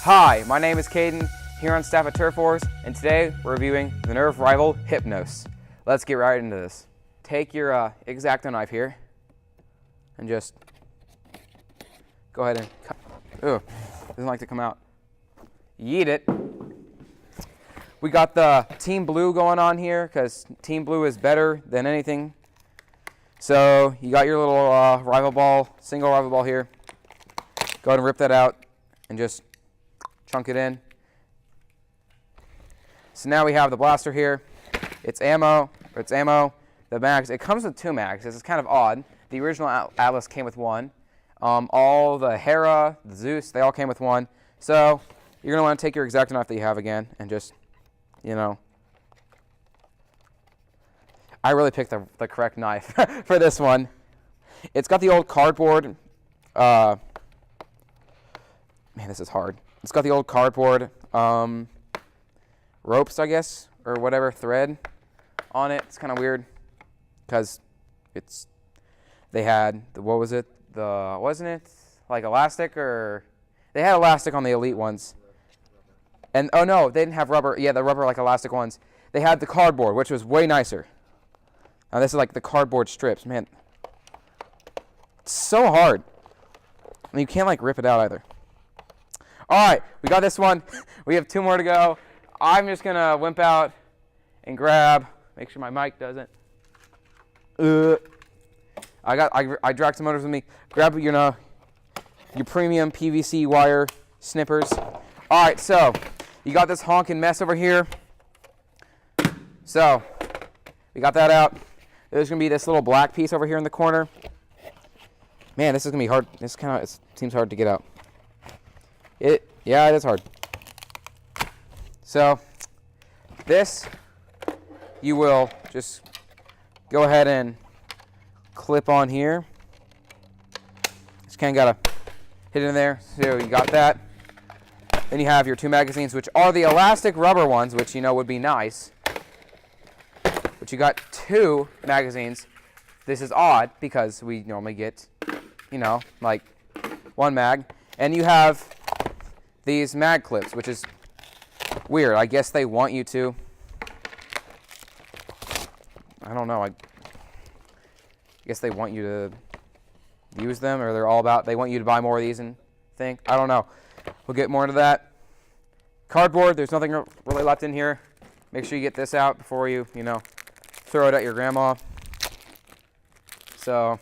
Hi, my name is Caden, here on staff at Turf Wars, and today we're reviewing the Nerf rival Hypnos. Let's get right into this. Take your X-Acto knife here, and just go ahead and cut. Ooh, doesn't like to come out. Yeet it. We got the Team Blue going on here, because Team Blue is better than anything. So you got your little rival ball, single rival ball here. Go ahead and rip that out, and just chunk it in. So now we have the blaster here. It's ammo. The mags, it comes with 2 mags. This is kind of odd. The original Atlas came with 1. All the Hera, the Zeus, they all came with 1. So you're gonna want to take your X-Acto knife that you have again and just, you know, I really picked the correct knife for this one. It's got the old cardboard. Man, this is hard. It's got the old cardboard ropes, I guess, or whatever, thread on it. It's kind of weird because they had what was it? Wasn't it like elastic, or they had elastic on the elite ones? And oh no, they didn't have rubber. Yeah, the rubber like elastic ones. They had the cardboard, which was way nicer. Now this is like the cardboard strips, man. It's so hard. And you can't like rip it out either. All right, we got this one. We have 2 more to go. I'm just gonna wimp out and grab. Make sure my mic doesn't. I dragged some motors with me. Grab your premium PVC wire snippers. All right, so you got this honking mess over here. So we got that out. There's gonna be this little black piece over here in the corner. Man, this is gonna be hard. This it seems hard to get out. Yeah, it is hard. So this, you will just go ahead and clip on here. Just kind of gotta hit it in there. So you got that. Then you have your 2 magazines, which are the elastic rubber ones, which you know would be nice. But you got 2 magazines. This is odd because we normally get, you know, like 1 mag. And you have these mag clips, which is weird. I guess they want you to, I don't know, I guess they want you to use them, or they want you to buy more of these and think. I don't know. We'll get more into that. Cardboard, there's nothing really left in here. Make sure you get this out before you throw it at your grandma. So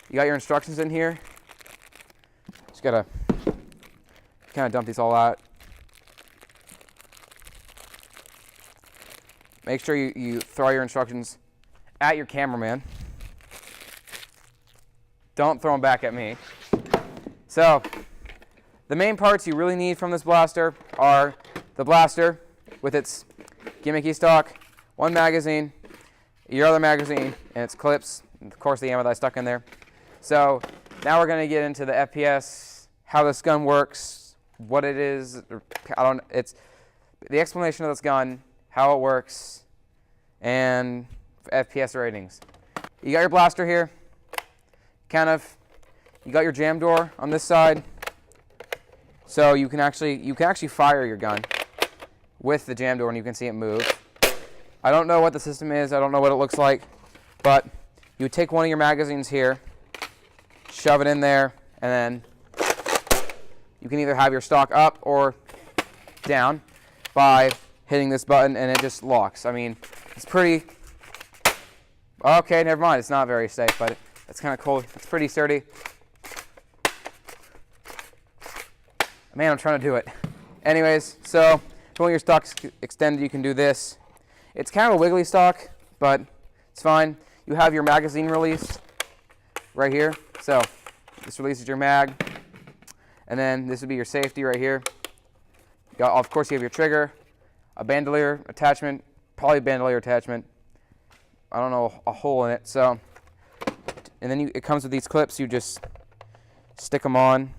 you got your instructions in here. Just gotta kind of dump these all out. Make sure you throw your instructions at your cameraman. Don't throw them back at me. So the main parts you really need from this blaster are the blaster with its gimmicky stock, 1 magazine, your other magazine, and its clips, and of course the ammo that I stuck in there. So now we're going to get into the FPS, how this gun works, what it is. It's the explanation of this gun, how it works, and FPS ratings. You got your blaster here. You got your jam door on this side, so you can actually fire your gun with the jam door, and you can see it move. I don't know what the system is. I don't know what it looks like, but you take one of your magazines here, shove it in there, and then you can either have your stock up or down by hitting this button, and it just locks. I mean, it's pretty. Okay, never mind. It's not very safe, but it's kind of cool. It's pretty sturdy. Man, I'm trying to do it. Anyways, so if you want your stock extended, you can do this. It's kind of a wiggly stock, but it's fine. You have your magazine release right here. So this releases your mag, and then this would be your safety right here. Of course, you have your trigger, a bandolier attachment, probably a bandolier attachment. I don't know, a hole in it. So, and then it comes with these clips. You just stick them on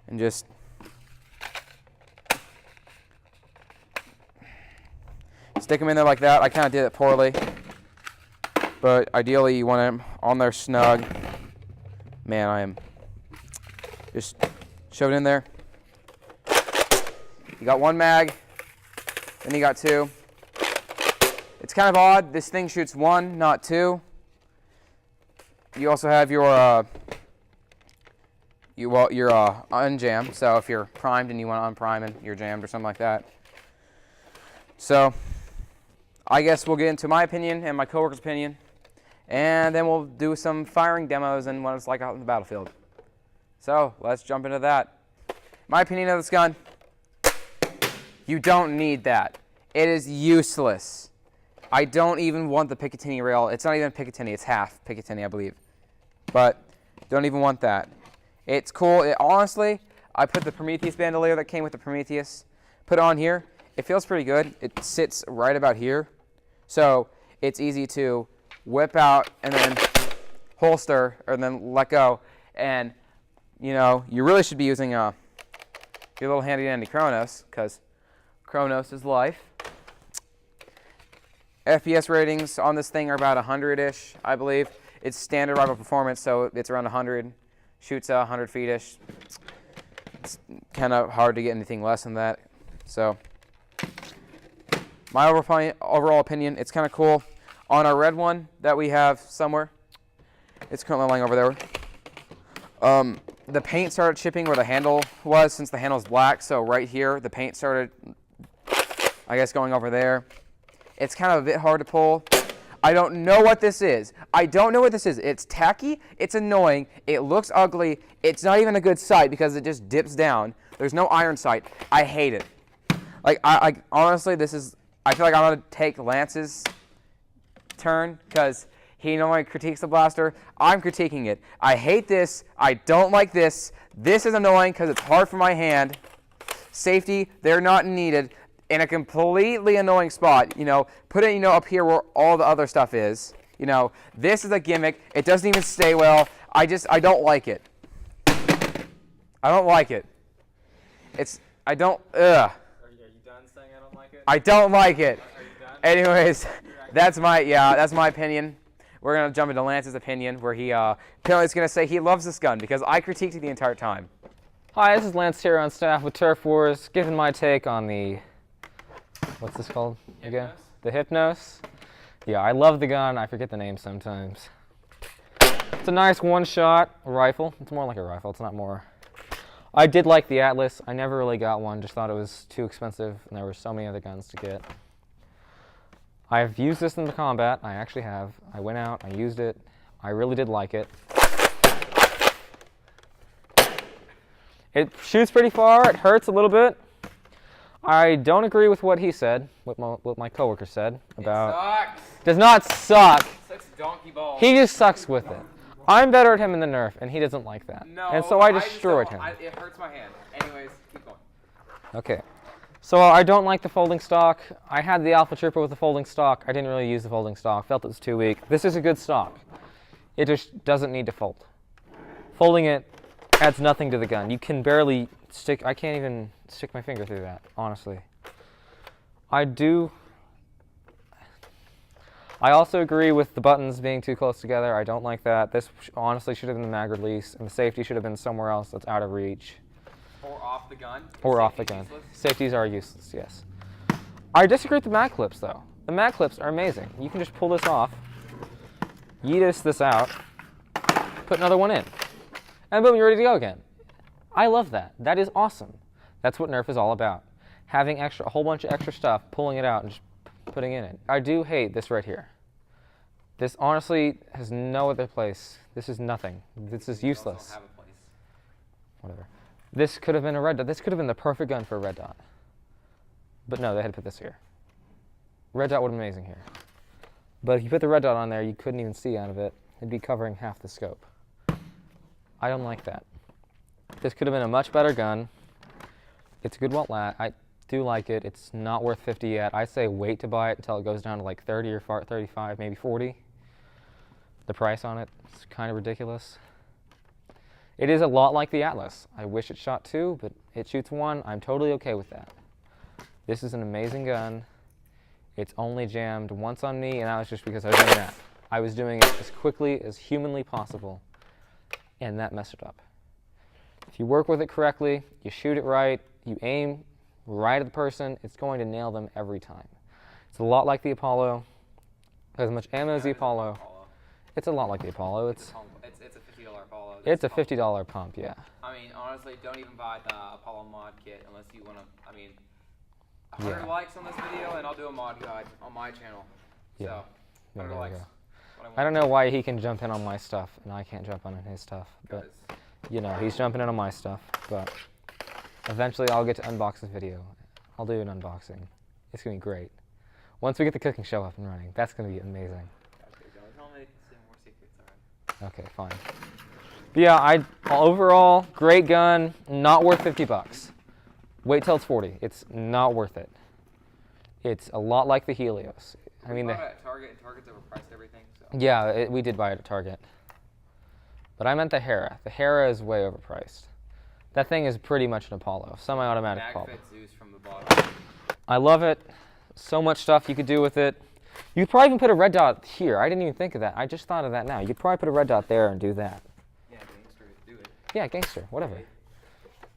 and just stick them in there like that. I kind of did it poorly, but ideally you want them on there snug. Man, I am just shove it in there. You got one mag, then you got two. It's kind of odd. This thing shoots one, not two. You also have your unjam. So if you're primed and you want to unprime and you're jammed or something like that. So I guess we'll get into my opinion and my coworker's opinion, and then we'll do some firing demos and what it's like out in the battlefield. So let's jump into that. My opinion of this gun: you don't need that. It is useless. I don't even want the Picatinny rail. It's not even Picatinny. It's half Picatinny, I believe. But don't even want that. It's cool. Honestly, I put the Prometheus bandolier that came with the Prometheus, put it on here. It feels pretty good. It sits right about here. So it's easy to whip out and then holster or then let go. And, you know, you really should be using your little handy-dandy Chronos, because Chronos is life. FPS ratings on this thing are about 100-ish, I believe. It's standard rifle performance, so it's around 100. Shoots 100 feet-ish. It's kind of hard to get anything less than that. So my overall opinion, it's kind of cool. On our red one that we have somewhere, it's currently lying over there. The paint started chipping where the handle was, since the handle is black. So right here, the paint started, I guess, going over there. It's kind of a bit hard to pull. I don't know what this is. I don't know what this is. It's tacky. It's annoying. It looks ugly. It's not even a good sight because it just dips down. There's no iron sight. I hate it. Like, I honestly, I feel like I'm going to take Lance's turn because he normally critiques the blaster. I'm critiquing it. I hate this. I don't like this. This is annoying because it's hard for my hand. Safety, they're not needed. In a completely annoying spot, you know, put it, you know, up here where all the other stuff is. You know, this is a gimmick. It doesn't even stay well. I don't like it. I don't like it. I don't, ugh. Are you done saying I don't like it? I don't like it. Are you done? Anyways, that's my opinion. We're going to jump into Lance's opinion, where he apparently is going to say he loves this gun because I critiqued it the entire time. Hi, this is Lance here on staff with Turf Wars, giving my take on the, what's this called again? Hypnos? The Hypnos. Yeah, I love the gun. I forget the name sometimes. It's a nice one-shot rifle. It's more like a rifle. It's not more. I did like the Atlas. I never really got one. Just thought it was too expensive, and there were so many other guns to get. I've used this in the combat. I actually have. I went out. I used it. I really did like it. It shoots pretty far. It hurts a little bit. I don't agree with what he said, what my coworker said about. It sucks. Does not suck. It sucks donkey balls. He just sucks with it. I'm better at him in the Nerf, and he doesn't like that. No, and so I destroyed him. It hurts my hand. Anyways, keep going. Okay. So I don't like the folding stock. I had the Alpha Trooper with the folding stock. I didn't really use the folding stock. Felt it was too weak. This is a good stock. It just doesn't need to fold. Folding it adds nothing to the gun. You can barely stick. I can't even stick my finger through that, honestly. I also agree with the buttons being too close together. I don't like that. This honestly should have been the mag release, and the safety should have been somewhere else that's out of reach. Or off the gun. Or off the gun. Safeties are useless, yes. I disagree with the mag clips, though. The mag clips are amazing. You can just pull this off, yeetus this out, put another one in, and boom, you're ready to go again. I love that. That is awesome. That's what Nerf is all about. Having a whole bunch of extra stuff, pulling it out, and just putting in it. I do hate this right here. This honestly has no other place. This is nothing. This is useless. Have a place. Whatever. This could have been a red dot. This could have been the perfect gun for a red dot. But no, they had to put this here. Red dot would have been amazing here. But if you put the red dot on there, you couldn't even see out of it. It'd be covering half the scope. I don't like that. This could have been a much better gun. It's a good walt-lat. I do like it. It's not worth 50 yet. I say wait to buy it until it goes down to like 30 or 35, maybe 40. The price on it is kind of ridiculous. It is a lot like the Atlas. I wish it shot 2, but it shoots 1. I'm totally okay with that. This is an amazing gun. It's only jammed once on me, and that was just because I was doing that. I was doing it as quickly as humanly possible, and that messed it up. If you work with it correctly, you shoot it right, you aim, right at the person, it's going to nail them every time. It's a lot like the Apollo. As much ammo as the Apollo. It's a lot like the Apollo. It's a $50 Apollo. It's a $50 pump, yeah. I mean, honestly, don't even buy the Apollo mod kit unless you want to. I mean, 100 likes on this video, and I'll do a mod guide on my channel. Yeah. So, 100 there we likes. go. I don't know why he can jump in on my stuff and I can't jump on his stuff, but you know, he's jumping in on my stuff. But eventually, I'll get to unbox this video. I'll do an unboxing. It's gonna be great. Once we get the cooking show up and running, that's gonna be amazing. Okay, fine. But yeah, overall, great gun, not worth 50 bucks. Wait till it's 40. It's not worth it. It's a lot like the Helios. I mean, we bought it at Target, and Target's overpriced everything. So. Yeah, we did buy it at Target. But I meant the Hera. The Hera is way overpriced. That thing is pretty much an Apollo, semi-automatic Apollo. Zeus from the bottom. I love it. So much stuff you could do with it. You could probably even put a red dot here. I didn't even think of that. I just thought of that now. You could probably put a red dot there and do that. Yeah, gangster, do it. Yeah, gangster, whatever.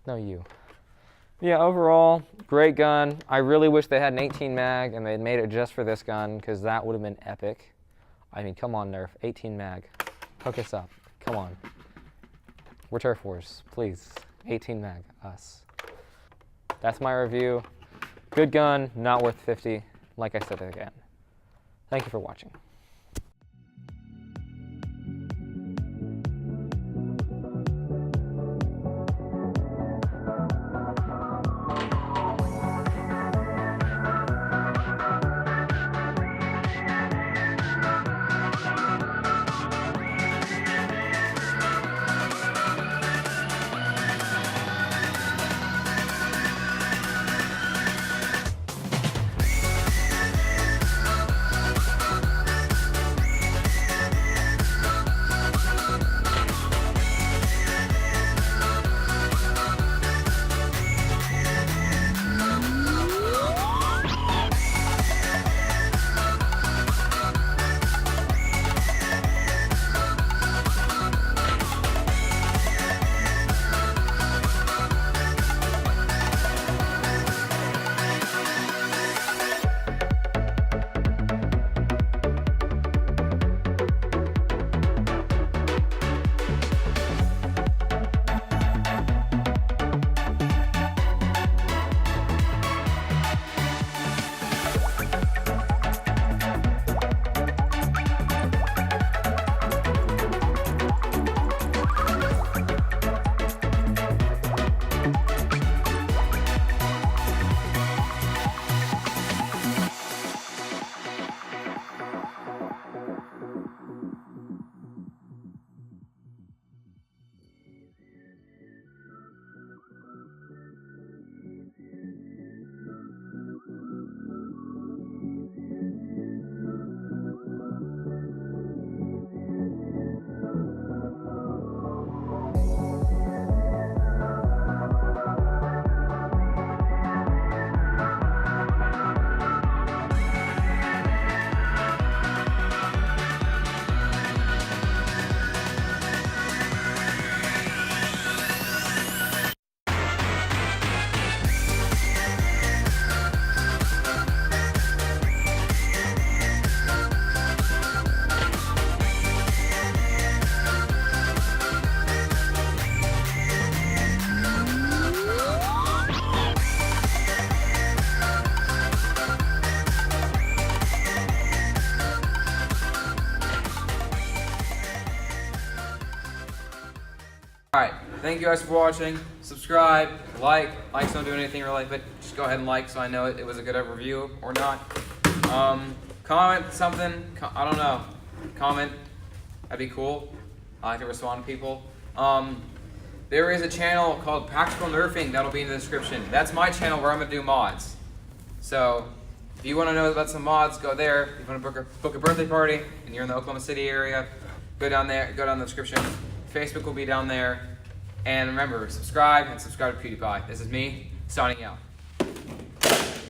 No, you. Yeah, overall, great gun. I really wish they had an 18 mag and they had made it just for this gun because that would have been epic. I mean, come on, Nerf, 18 mag. Hook us up. Come on. We're Turf Wars, please. 18 mag, us. That's my review. Good gun, not worth 50. Like I said again. Thank you for watching. Alright, thank you guys for watching. Subscribe, likes don't do anything really, but just go ahead and like so I know it was a good review or not. Comment something, I don't know, comment, that'd be cool. I like to respond to people. There is a channel called Practical Nerfing that'll be in the description. That's my channel where I'm gonna do mods. So if you want to know about some mods, go there. If you want to book a birthday party and you're in the Oklahoma City area, go down there, go down the description. Facebook will be down there. And remember, subscribe and subscribe to PewDiePie. This is me, signing out.